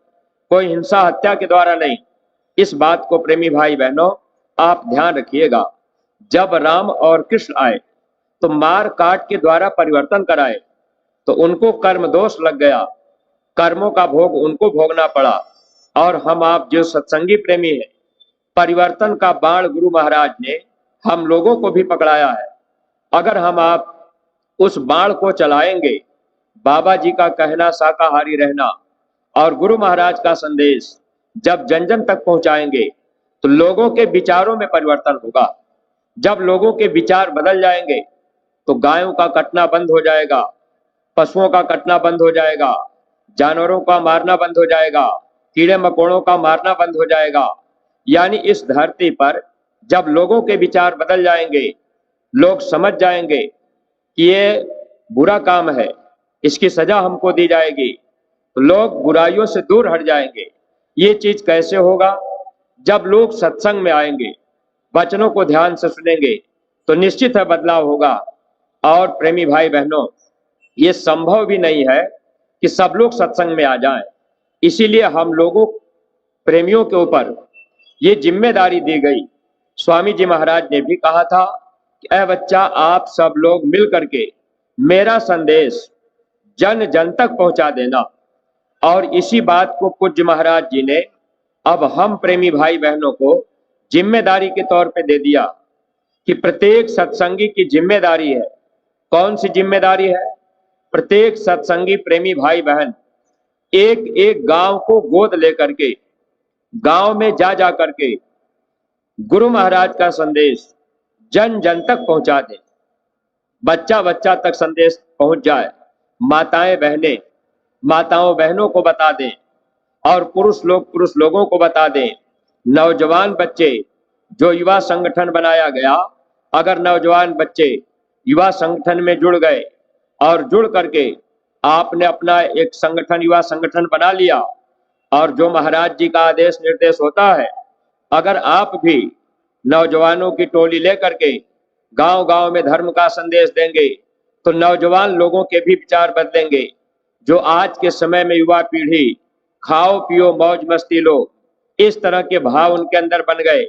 A: कोई हिंसा हत्या के द्वारा नहीं। इस बात को प्रेमी भाई बहनों आप ध्यान रखिएगा। जब राम और कृष्ण आए तो मार काट के द्वारा परिवर्तन कराए, तो उनको कर्म दोष लग गया, कर्मों का भोग उनको भोगना पड़ा। और हम आप जो सत्संगी प्रेमी हैं, परिवर्तन का बाण गुरु महाराज ने हम लोगों को भी पकड़ाया है। अगर हम आप उस बाण को चलाएंगे, बाबा जी का कहना शाकाहारी रहना और गुरु महाराज का संदेश जब जन जन तक पहुंचाएंगे, तो लोगों के विचारों में परिवर्तन होगा। जब लोगों के विचार बदल जाएंगे तो गायों का कटना बंद हो जाएगा, पशुओं का कटना बंद हो जाएगा, जानवरों का मारना बंद हो जाएगा, कीड़े मकोड़ों का मारना बंद हो जाएगा। यानी इस धरती पर जब लोगों के विचार बदल जाएंगे, लोग समझ जाएंगे कि ये बुरा काम है, इसकी सजा हमको दी जाएगी, तो लोग बुराइयों से दूर हट जाएंगे। ये चीज कैसे होगा? जब लोग सत्संग में आएंगे, वचनों को ध्यान से सुनेंगे, तो निश्चित है बदलाव होगा। और प्रेमी भाई बहनों, ये संभव भी नहीं है कि सब लोग सत्संग में आ जाएं। इसीलिए हम लोगों प्रेमियों के ऊपर ये जिम्मेदारी दी गई। स्वामी जी महाराज ने भी कहा था कि ऐ बच्चा, आप सब लोग मिल करके मेरा संदेश जन जन तक पहुंचा देना। और इसी बात को पूज्य महाराज जी ने अब हम प्रेमी भाई बहनों को जिम्मेदारी के तौर पे दे दिया कि प्रत्येक सत्संगी की जिम्मेदारी है। कौन सी जिम्मेदारी है? प्रत्येक सत्संगी प्रेमी भाई बहन एक एक गांव को गोद लेकर के, गांव में जा करके गुरु महाराज का संदेश जन जन तक पहुंचा दें, बच्चा बच्चा तक संदेश पहुंच जाए, माताओं बहनों को बता दें और पुरुष लोगों को बता दें, नौजवान बच्चे जो युवा संगठन बनाया गया, अगर नौजवान बच्चे युवा संगठन में जुड़ गए और जुड़ करके आपने अपना एक संगठन युवा संगठन बना लिया और जो महाराज जी का आदेश निर्देश होता है, अगर आप भी नौजवानों की टोली लेकर के गांव गांव में धर्म का संदेश देंगे तो नौजवान लोगों के भी विचार बदलेंगे। जो आज के समय में युवा पीढ़ी खाओ पियो मौज मस्ती लो, इस तरह के भाव उनके अंदर बन गए।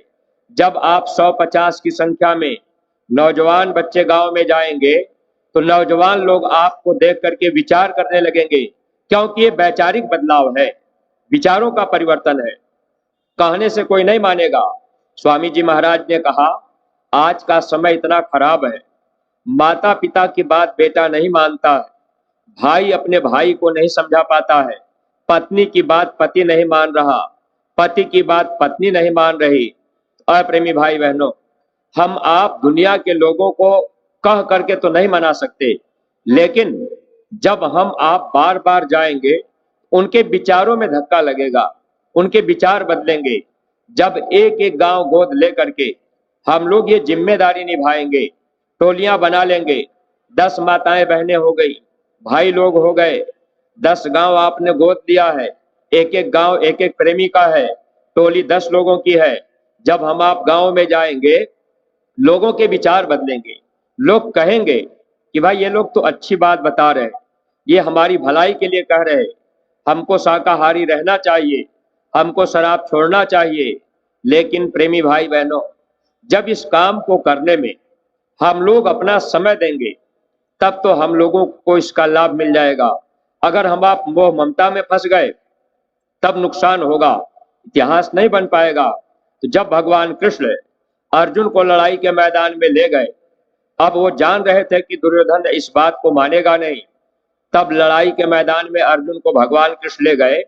A: जब आप 150 की संख्या में नौजवान बच्चे गांव में जाएंगे तो नौजवान लोग आपको देख करके विचार करने लगेंगे, क्योंकि ये वैचारिक बदलाव है, विचारों का परिवर्तन है। कहने से कोई नहीं मानेगा। स्वामी जी महाराज ने कहा, आज का समय इतना खराब है, माता पिता की बात बेटा नहीं मानता है, भाई अपने भाई को नहीं समझा पाता है, पत्नी की बात पति नहीं मान रहा, पति की बात पत्नी नहीं मान रही। अप्रेमी भाई बहनों, हम आप दुनिया के लोगों को कह करके तो नहीं मना सकते, लेकिन जब हम आप बार बार जाएंगे उनके विचारों में धक्का लगेगा, उनके विचार बदलेंगे। जब एक एक गांव गोद लेकर के हम लोग ये जिम्मेदारी निभाएंगे, टोलियां बना लेंगे, 10 माताएं बहनें हो गई, भाई लोग हो गए, 10 गांव आपने गोद लिया है, एक एक गांव एक एक प्रेमी का है, टोली 10 लोगों की है। जब हम आप गांव में जाएंगे लोगों के विचार बदलेंगे, लोग कहेंगे कि भाई ये लोग तो अच्छी बात बता रहे हैं, ये हमारी भलाई के लिए कह रहे हैं, हमको शाकाहारी रहना चाहिए, हमको शराब छोड़ना चाहिए। लेकिन प्रेमी भाई बहनों, जब इस काम को करने में हम लोग अपना समय देंगे तब तो हम लोगों को इसका लाभ मिल जाएगा। अगर हम आप मोह ममता में फंस गए तब नुकसान होगा, इतिहास नहीं बन पाएगा। तो जब भगवान कृष्ण अर्जुन को लड़ाई के मैदान में ले गए, अब वो जान रहे थे कि दुर्योधन इस बात को मानेगा नहीं, तब लड़ाई के मैदान में अर्जुन को भगवान कृष्ण ले गए।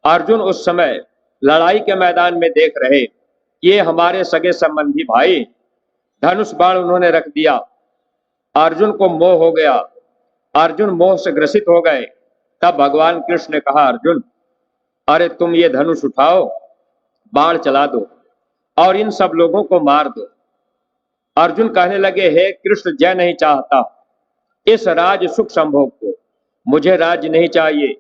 A: अर्जुन उस समय लड़ाई के मैदान में देख रहे, ये हमारे सगे संबंधी भाई, धनुष बाण उन्होंने रख दिया। अर्जुन को मोह हो गया, अर्जुन मोह से ग्रसित हो गए। तब भगवान कृष्ण ने कहा, अर्जुन अरे तुम ये धनुष उठाओ, बाण चला दो और इन सब लोगों को मार दो। अर्जुन कहने लगे, हे कृष्ण, जय नहीं चाहता इस राज सुख संभोग को, मुझे राज्य नहीं चाहिए,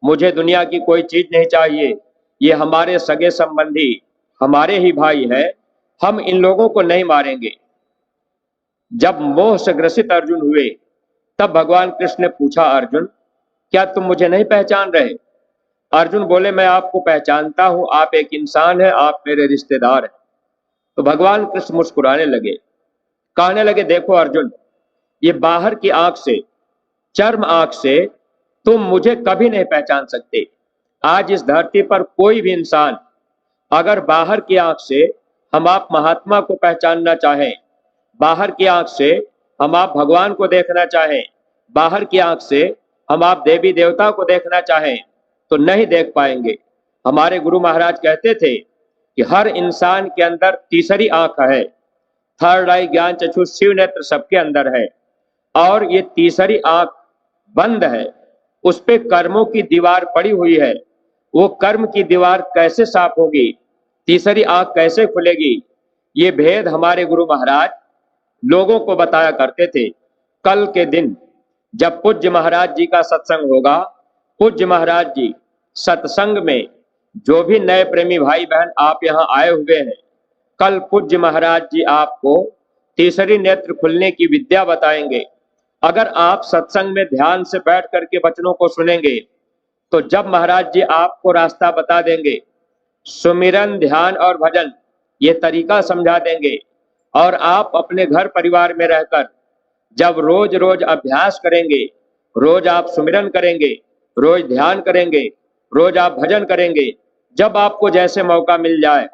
A: मुझे दुनिया की कोई चीज नहीं चाहिए, ये हमारे सगे संबंधी हमारे ही भाई है, हम इन लोगों को नहीं मारेंगे। जब मोह से ग्रसित अर्जुन हुए तब भगवान कृष्ण ने पूछा, अर्जुन क्या तुम मुझे नहीं पहचान रहे? अर्जुन बोले, मैं आपको पहचानता हूं, आप एक इंसान है, आप मेरे रिश्तेदार हैं। तो भगवान कृष्ण मुस्कुराने लगे, कहने लगे, देखो अर्जुन, ये बाहर की आंख से, चर्म आंख से तुम मुझे कभी नहीं पहचान सकते। आज इस धरती पर कोई भी इंसान अगर बाहर की आंख से हम आप महात्मा को पहचानना चाहें, बाहर की आंख से हम आप भगवान को देखना चाहें, बाहर की आंख से हम आप देवी देवता को देखना चाहें तो नहीं देख पाएंगे। हमारे गुरु महाराज कहते थे कि हर इंसान के अंदर तीसरी आंख है, थर्ड आई ज्ञान चक्षु शिव नेत्र सबके अंदर है, और ये तीसरी आंख बंद है, उस पे कर्मों की दीवार पड़ी हुई है। वो कर्म की दीवार कैसे साफ होगी, तीसरी आंख कैसे खुलेगी? ये भेद हमारे गुरु महाराज लोगों को बताया करते थे। कल के दिन जब पूज्य महाराज जी का सत्संग होगा, पूज्य महाराज जी सत्संग में जो भी नए प्रेमी भाई बहन आप यहाँ आए हुए हैं, कल पूज्य महाराज जी आपको तीसरी नेत्र खुलने की विद्या बताएंगे। अगर आप सत्संग में ध्यान से बैठ करके वचनों को सुनेंगे तो जब महाराज जी आपको रास्ता बता देंगे, सुमिरन ध्यान और भजन ये तरीका समझा देंगे, और आप अपने घर परिवार में रहकर जब रोज रोज अभ्यास करेंगे, रोज आप सुमिरन करेंगे, रोज ध्यान करेंगे, रोज आप भजन करेंगे, जब आपको जैसे मौका मिल जाए,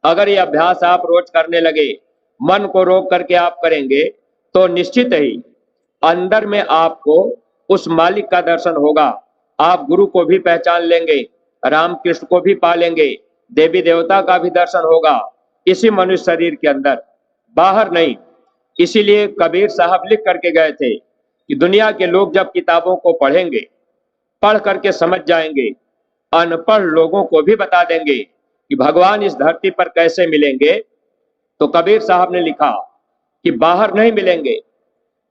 A: अगर ये अभ्यास आप रोज करने लगे, मन को रोक करके आप करेंगे, तो निश्चित ही अंदर में आपको उस मालिक का दर्शन होगा। आप गुरु को भी पहचान लेंगे, राम कृष्ण को भी पा लेंगे, देवी देवता का भी दर्शन होगा। इसी मनुष्य शरीर के अंदर, बाहर नहीं। इसीलिए कबीर साहब लिख करके गए थे कि दुनिया के लोग जब किताबों को पढ़ेंगे, पढ़ करके समझ जाएंगे, अनपढ़ लोगों को भी बता देंगे कि भगवान इस धरती पर कैसे मिलेंगे। तो कबीर साहब ने लिखा कि बाहर नहीं मिलेंगे,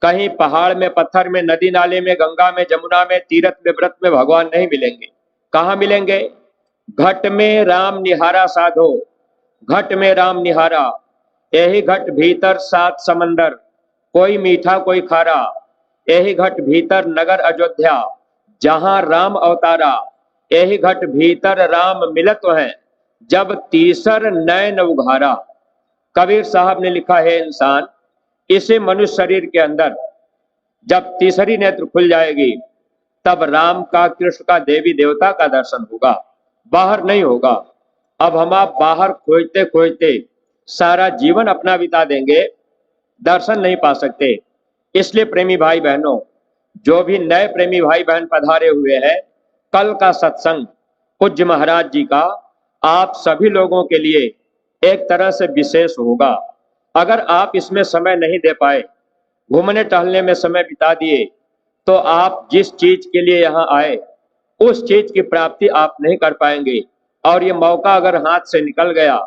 A: कहीं पहाड़ में, पत्थर में, नदी नाले में, गंगा में, जमुना में, तीर्थ में, व्रत में भगवान नहीं मिलेंगे। कहाँ मिलेंगे? घट में राम निहारा साधो, घट में राम निहारा, यही घट भीतर सात समंदर, कोई मीठा कोई खारा, यही घट भीतर नगर अयोध्या, जहां राम अवतारा, यही घट भीतर राम मिलत है, जब तीसर नयन उघारा। कबीर साहब ने लिखा है, इंसान इसे मनुष्य शरीर के अंदर जब तीसरी नेत्र खुल जाएगी, तब राम का, कृष्ण का, देवी देवता का दर्शन होगा, बाहर नहीं होगा। अब हम आप बाहर खोजते खोजते सारा जीवन अपना बिता देंगे, दर्शन नहीं पा सकते। इसलिए प्रेमी भाई बहनों, जो भी नए प्रेमी भाई बहन पधारे हुए हैं, कल का सत्संग पूज्य महाराज जी का आप सभी लोगों के लिए एक तरह से विशेष होगा। अगर आप इसमें समय नहीं दे पाए, घूमने टहलने में समय बिता दिए, तो आप जिस चीज के लिए यहाँ आए उस चीज की प्राप्ति आप नहीं कर पाएंगे। और ये मौका अगर हाथ से निकल गया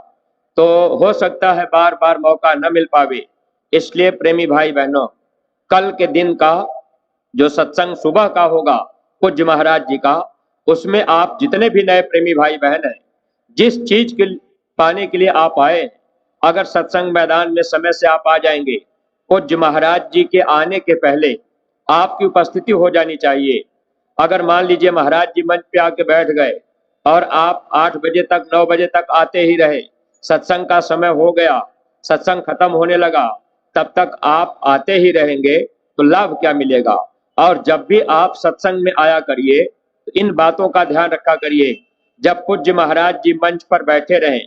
A: तो हो सकता है बार बार मौका न मिल पावे। इसलिए प्रेमी भाई बहनों, कल के दिन का जो सत्संग सुबह का होगा पूज्य महाराज जी का, उसमें आप जितने भी नए प्रेमी भाई बहन हैं, जिस चीज के पाने के लिए आप आए, अगर सत्संग मैदान में समय से आप आ जाएंगे, पूज्य महाराज जी के आने के पहले आपकी उपस्थिति हो जानी चाहिए। अगर मान लीजिए महाराज जी मंच पे आके बैठ गए और आप 8 बजे तक, 9 बजे तक आते ही रहे, सत्संग का समय हो गया, सत्संग खत्म होने लगा, तब तक आप आते ही रहेंगे, तो लाभ क्या मिलेगा। और जब भी आप सत्संग में आया करिए तो इन बातों का ध्यान रखा करिए। जब पूज्य महाराज जी मंच पर बैठे रहें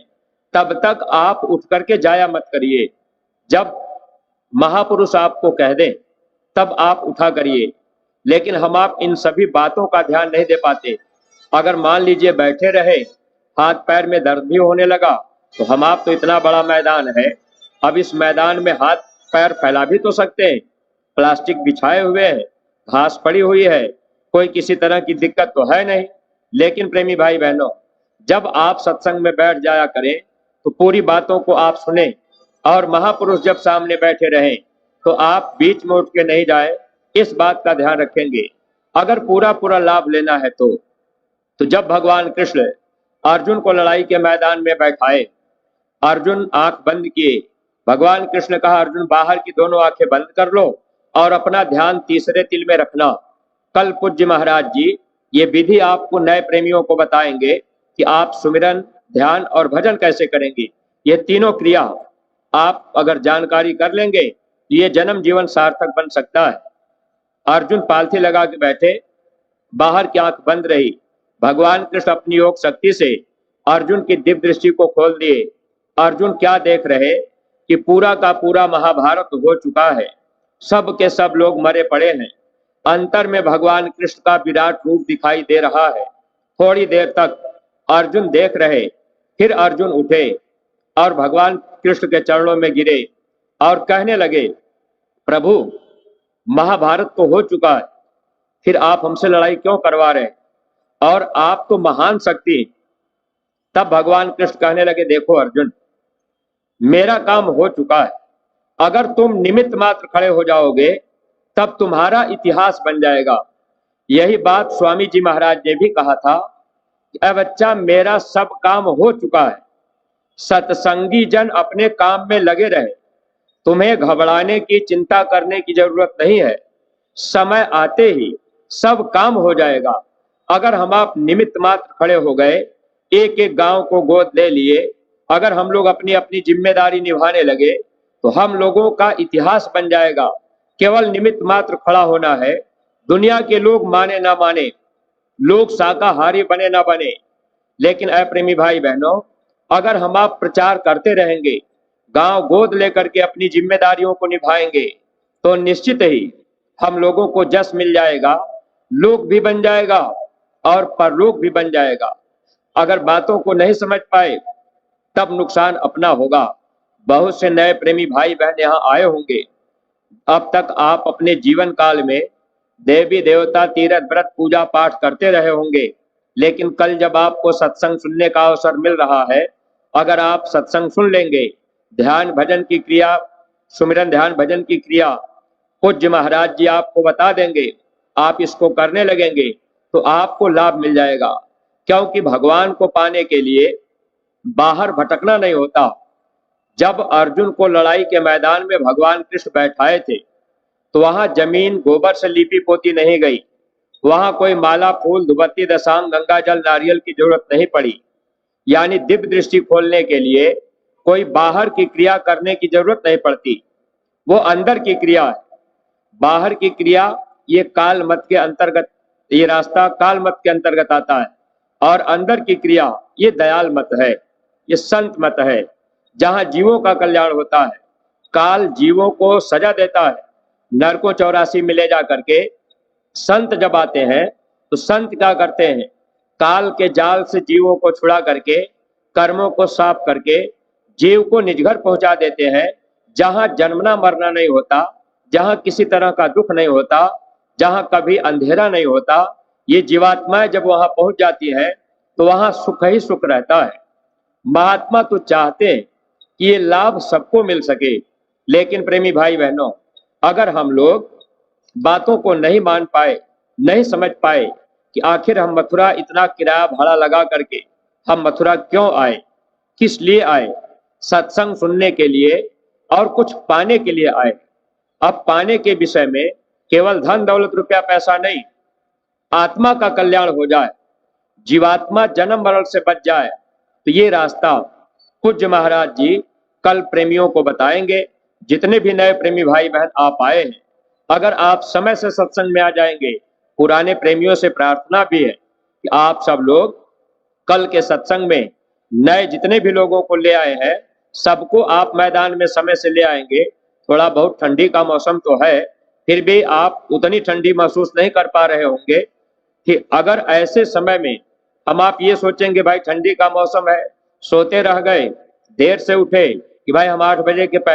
A: तब तक आप उठ करके जाया मत करिए। जब महापुरुष आपको कह दें तब आप उठा करिए। लेकिन हम आप इन सभी बातों का ध्यान नहीं दे पाते। अगर मान लीजिए बैठे रहे, हाथ पैर में दर्द भी होने लगा, तो हम आप तो इतना बड़ा मैदान है, अब इस मैदान में हाथ पैर फैला भी तो सकते हैं। प्लास्टिक बिछाए हुए हैं, घास पड़ी हुई है, कोई किसी तरह की दिक्कत तो है नहीं। लेकिन प्रेमी भाई बहनों, जब आप सत्संग में बैठ जाया करें तो पूरी बातों को आप सुने, और महापुरुष जब सामने बैठे रहें तो आप बीच में उठ के नहीं जाए, इस बात का ध्यान रखेंगे। अगर पूरा पूरा लाभ लेना है तो जब भगवान कृष्ण अर्जुन को लड़ाई के मैदान में बैठाए, अर्जुन आंख बंद किए, भगवान कृष्ण ने कहा अर्जुन बाहर की दोनों आंखें बंद कर लो और अपना ध्यान तीसरे तिल में रखना। कल पूज्य महाराज जी ये विधि आपको नए प्रेमियों को बताएंगे कि आप सुमिरन, ध्यान और भजन कैसे करेंगे। ये तीनों क्रिया आप अगर जानकारी कर लेंगे तो ये जन्म जीवन सार्थक बन सकता है। अर्जुन पालथी लगा के बैठे, बाहर की आंख बंद रही, भगवान कृष्ण अपनी योग शक्ति से अर्जुन की दिव्य दृष्टि को खोल दिए। अर्जुन क्या देख रहे कि पूरा का पूरा महाभारत हो चुका है, सब के सब लोग मरे पड़े हैं, अंतर में भगवान कृष्ण का विराट रूप दिखाई दे रहा है। थोड़ी देर तक अर्जुन देख रहे, फिर अर्जुन उठे और भगवान कृष्ण के चरणों में गिरे और कहने लगे प्रभु महाभारत तो हो चुका है, फिर आप हमसे लड़ाई क्यों करवा रहे हैं, और आप तो महान शक्ति। तब भगवान कृष्ण कहने लगे देखो अर्जुन, मेरा काम हो चुका है, अगर तुम निमित्त मात्र खड़े हो जाओगे तब तुम्हारा इतिहास बन जाएगा। यही बात स्वामी जी महाराज ने भी कहा था कि अ बच्चा मेरा सब काम हो चुका है, सत्संगी जन अपने काम में लगे रहे, तुम्हें घबराने की, चिंता करने की जरूरत नहीं है, समय आते ही सब काम हो जाएगा। अगर हम आप निमित्त मात्र खड़े हो गए, एक एक गांव को गोद ले लिए, अगर हम लोग अपनी अपनी जिम्मेदारी निभाने लगे तो हम लोगों का इतिहास बन जाएगा। केवल निमित्त मात्र खड़ा होना है। दुनिया के लोग माने ना माने, लोग शाकाहारी बने ना बने, लेकिन अप्रेमी भाई बहनों, अगर हम आप प्रचार करते रहेंगे, गांव गोद लेकर के अपनी जिम्मेदारियों को निभाएंगे, तो निश्चित ही हम लोगों को जस मिल जाएगा, लोक भी बन जाएगा और परलोक भी बन जाएगा। अगर बातों को नहीं समझ पाए तब नुकसान अपना होगा। बहुत से नए प्रेमी भाई बहन यहाँ आए होंगे। अब तक आप अपने जीवन काल में देवी देवता तीर्थ व्रत पूजा पाठ करते रहे होंगे, लेकिन कल जब आपको सत्संग सुनने का अवसर मिल रहा है, अगर आप सत्संग सुन लेंगे, ध्यान भजन की क्रिया, सुमिरन ध्यान भजन की क्रिया पूज्य महाराज जी आपको बता देंगे, आप इसको करने लगेंगे तो आपको लाभ मिल जाएगा। क्योंकि भगवान को पाने के लिए बाहर भटकना नहीं होता। जब अर्जुन को लड़ाई के मैदान में भगवान कृष्ण बैठाए थे तो वहां जमीन गोबर से लीपी पोती नहीं गई, वहां कोई माला फूल धुबत्ती दशांग गंगा जल नारियल की जरूरत नहीं पड़ी। यानी दिव्य दृष्टि खोलने के लिए कोई बाहर की क्रिया करने की जरूरत नहीं पड़ती, वो अंदर की क्रिया है। बाहर की क्रिया ये काल मत के अंतर्गत, ये रास्ता काल मत के अंतर्गत आता है, और अंदर की क्रिया ये दयाल मत है, ये संत मत है, जहां जीवों का कल्याण होता है। काल जीवों को सजा देता है, नरकों 84 में ले जा करके। संत जब आते हैं तो संत क्या करते हैं, काल के जाल से जीवों को छुड़ा करके, कर्मों को साफ करके जीव को निज घर पहुंचा देते हैं, जहां जन्मना मरना नहीं होता, जहां किसी तरह का दुख नहीं होता, जहां कभी अंधेरा नहीं होता। ये जीवात्माएं जब वहां पहुंच जाती है तो वहां सुख ही सुख रहता है। महात्मा तो चाहते हैं कि ये लाभ सबको मिल सके, लेकिन प्रेमी भाई बहनों, अगर हम लोग बातों को नहीं मान पाए, नहीं समझ पाए कि आखिर हम मथुरा इतना किराया भाड़ा लगा करके हम मथुरा क्यों आए, किस लिए आए, सत्संग सुनने के लिए और कुछ पाने के लिए आए। अब पाने के विषय में केवल धन दौलत रुपया पैसा नहीं, आत्मा का कल्याण हो जाए, जीवात्मा जन्म मरण से बच जाए, तो ये रास्ता पूज्य महाराज जी कल प्रेमियों को बताएंगे। जितने भी नए प्रेमी भाई बहन आप आए हैं, अगर आप समय से सत्संग में आ जाएंगे, पुराने प्रेमियों से प्रार्थना भी है कि आप सब लोग कल के सत्संग में नए जितने भी लोगों को ले आए हैं, सबको आप मैदान में समय से ले आएंगे। थोड़ा बहुत ठंडी का मौसम तो है, फिर भी आप उतनी ठंडी महसूस नहीं कर पा रहे होंगे कि अगर ऐसे समय में हम आप ये सोचेंगे भाई ठंडी का मौसम है, सोते रह गए, देर से उठे कि भाई हम 8 बजे के पहले